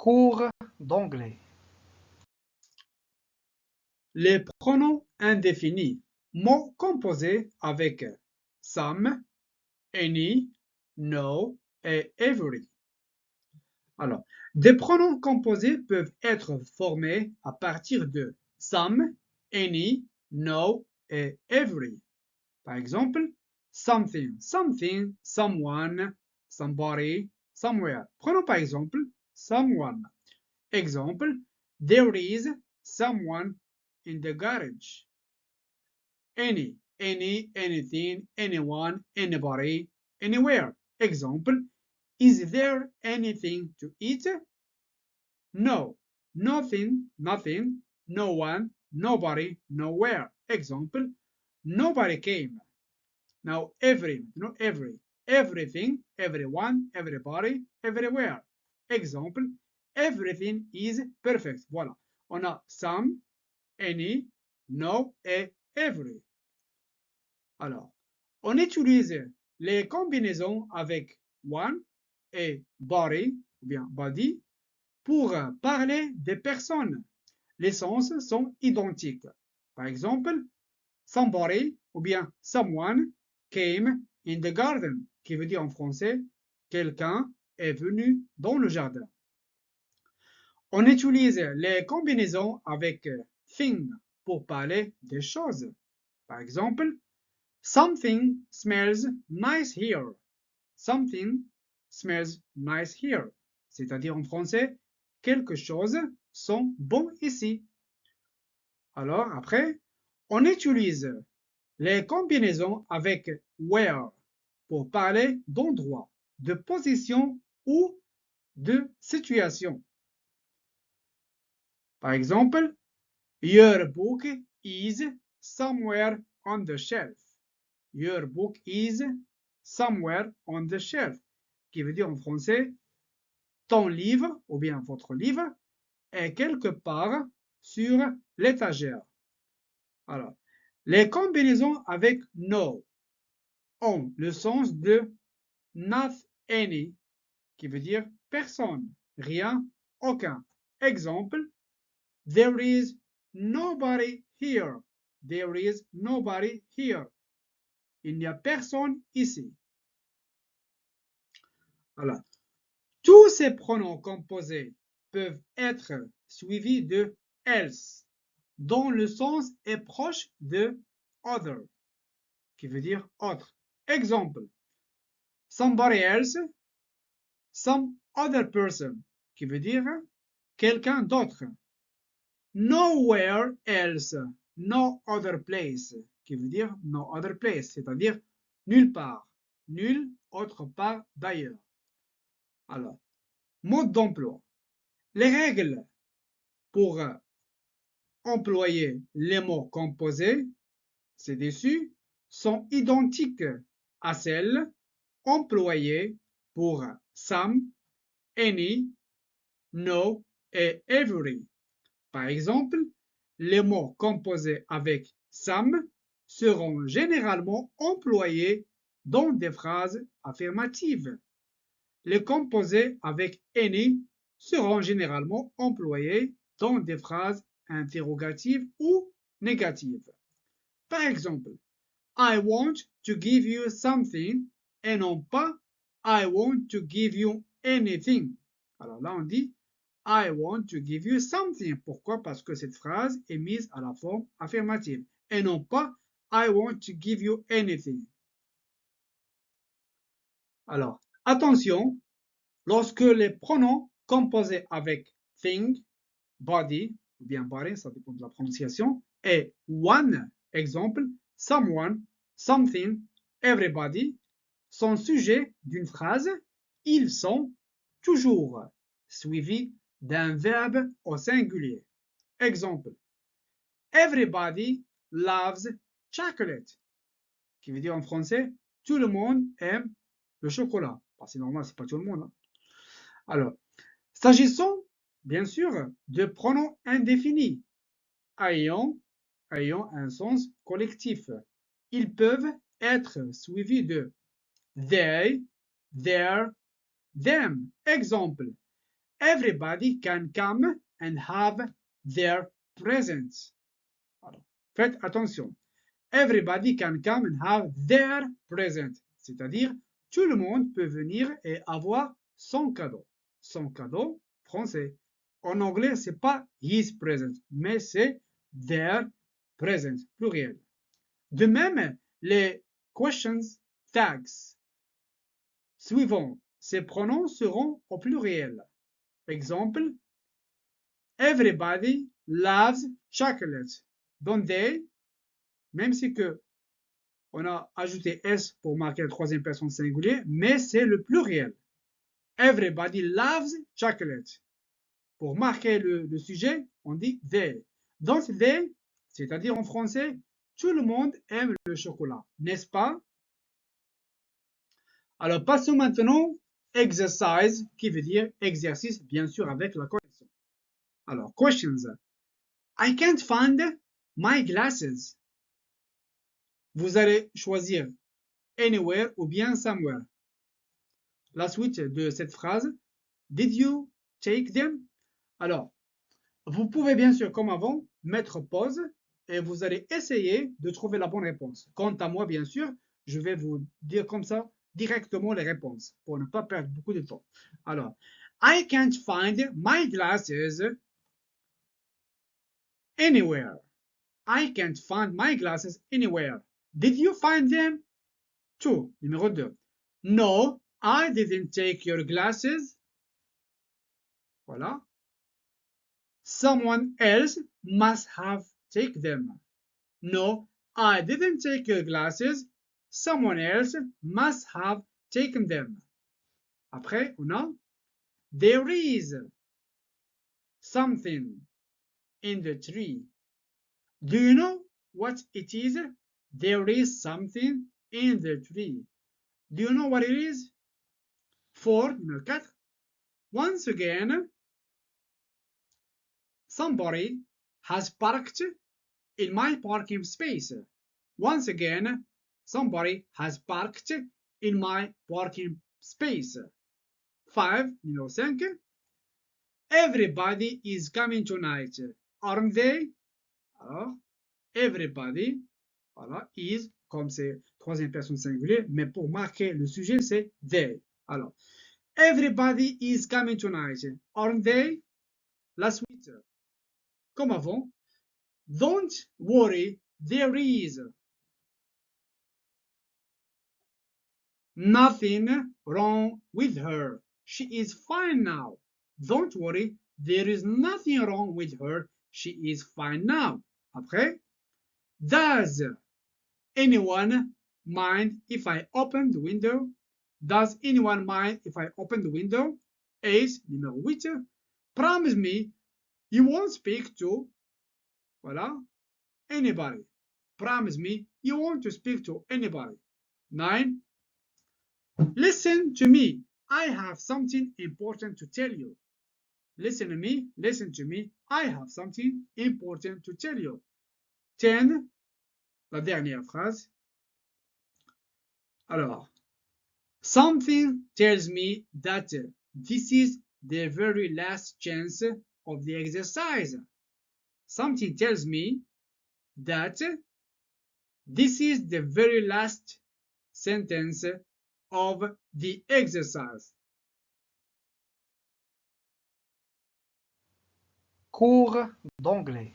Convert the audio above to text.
Cours d'anglais. Les pronoms indéfinis, mots composés avec some, any, no et every. Alors, des pronoms composés peuvent être formés à partir de some, any, no et every. Par exemple, something, something, someone, somebody, somewhere. Prenons par exemple someone. Exemple, there is someone in the garage. Any, anything, anyone, anybody, anywhere. Example, is there anything to eat? No, nothing, nothing, no one, nobody, nowhere. Example, nobody came. Now everything, everyone, everybody, everywhere. Exemple, everything is perfect. Voilà. On a some, any, no et every. Alors, on utilise les combinaisons avec one et body, ou bien body, pour parler des personnes. Les sens sont identiques. Par exemple, somebody ou bien someone came in the garden, qui veut dire en français quelqu'un est venu dans le jardin. On utilise les combinaisons avec thing pour parler des choses. Par exemple, something smells nice here. Something smells nice here. C'est-à-dire en français, quelque chose sent bon ici. Alors après, on utilise les combinaisons avec where pour parler d'endroit, de position ou de situation. Par exemple, your book is somewhere on the shelf. Your book is somewhere on the shelf, qui veut dire en français, ton livre ou bien votre livre est quelque part sur l'étagère. Alors, les combinaisons avec no ont le sens de not any, qui veut dire personne, rien, aucun. Exemple, there is nobody here. There is nobody here. Il n'y a personne ici. Voilà. Tous ces pronoms composés peuvent être suivis de else, dont le sens est proche de other, qui veut dire autre. Exemple, somebody else, some other person, qui veut dire quelqu'un d'autre. Nowhere else, no other place, qui veut dire no other place, c'est-à-dire nulle part, nulle autre part d'ailleurs. Alors, mode d'emploi. Les règles pour employer les mots composés ci-dessus sont identiques à celles employées pour some, any, no et every. Par exemple, les mots composés avec some seront généralement employés dans des phrases affirmatives. Les composés avec any seront généralement employés dans des phrases interrogatives ou négatives. Par exemple, I want to give you something et non pas I want to give you anything. Alors là, on dit I want to give you something. Pourquoi? Parce que cette phrase est mise à la forme affirmative et non pas I want to give you anything. Alors, attention, lorsque les pronoms composés avec thing, body, ou bien body, ça dépend de la prononciation, et one, exemple, someone, something, everybody, sont sujets d'une phrase, ils sont toujours suivis d'un verbe au singulier. Exemple, everybody loves chocolate, qui veut dire en français, tout le monde aime le chocolat. C'est normal, c'est pas tout le monde. Hein. Alors, s'agissant, bien sûr, de pronoms indéfinis, ayant un sens collectif, ils peuvent être suivis de they, their, them. Exemple, everybody can come and have their presents. Alors, faites attention. Everybody can come and have their present. C'est-à-dire, tout le monde peut venir et avoir son cadeau. Son cadeau français. En anglais, c'est pas his present, mais c'est their present, pluriel. De même, les questions tags suivants, ces pronoms seront au pluriel. Exemple, everybody loves chocolate. Don't they? Même si que on a ajouté S pour marquer la troisième personne singulier, mais c'est le pluriel. Everybody loves chocolate. Pour marquer le sujet, on dit they. Don't they, c'est-à-dire en français, tout le monde aime le chocolat, n'est-ce pas? Alors, passons maintenant exercise, qui veut dire exercice, bien sûr, avec la correction. Alors, questions. I can't find my glasses. Vous allez choisir anywhere ou bien somewhere. La suite de cette phrase, did you take them? Alors, vous pouvez bien sûr, comme avant, mettre pause et vous allez essayer de trouver la bonne réponse. Quant à moi, bien sûr, je vais vous dire comme ça directement les réponses pour ne pas perdre beaucoup de temps. Alors, I can't find my glasses anywhere. I can't find my glasses anywhere. Did you find them? 2. Numéro 2. No, I didn't take your glasses. Voilà. Someone else must have taken them. No, I didn't take your glasses. Someone else must have taken them. Après, on a there is something in the tree. Do you know what it is? There is something in the tree. Do you know what it is? 4. Numéro 4. Once again, somebody has parked in my parking space. Once again, somebody has parked in my parking space. 5. Numéro 5. Everybody is coming tonight, aren't they? Alors, everybody, voilà, is, comme c'est troisième personne singulier, mais pour marquer le sujet, c'est they. Alors, everybody is coming tonight, aren't they? La suite, comme avant, don't worry, there is nothing wrong with her. She is fine now. Don't worry, there is nothing wrong with her. She is fine now. Après, does anyone mind if I open the window? Does anyone mind if I open the window? 8. Numéro 8. Promise me you won't speak to, voilà, anybody. Promise me you won't speak to anybody. 9. Listen to me. I have something important to tell you. Listen to me. Listen to me. I have something important to tell you. 10. La dernière phrase. Alors, something tells me that this is the very last chance of the exercise. Something tells me that this is the very last sentence of the exercise. Cours d'anglais.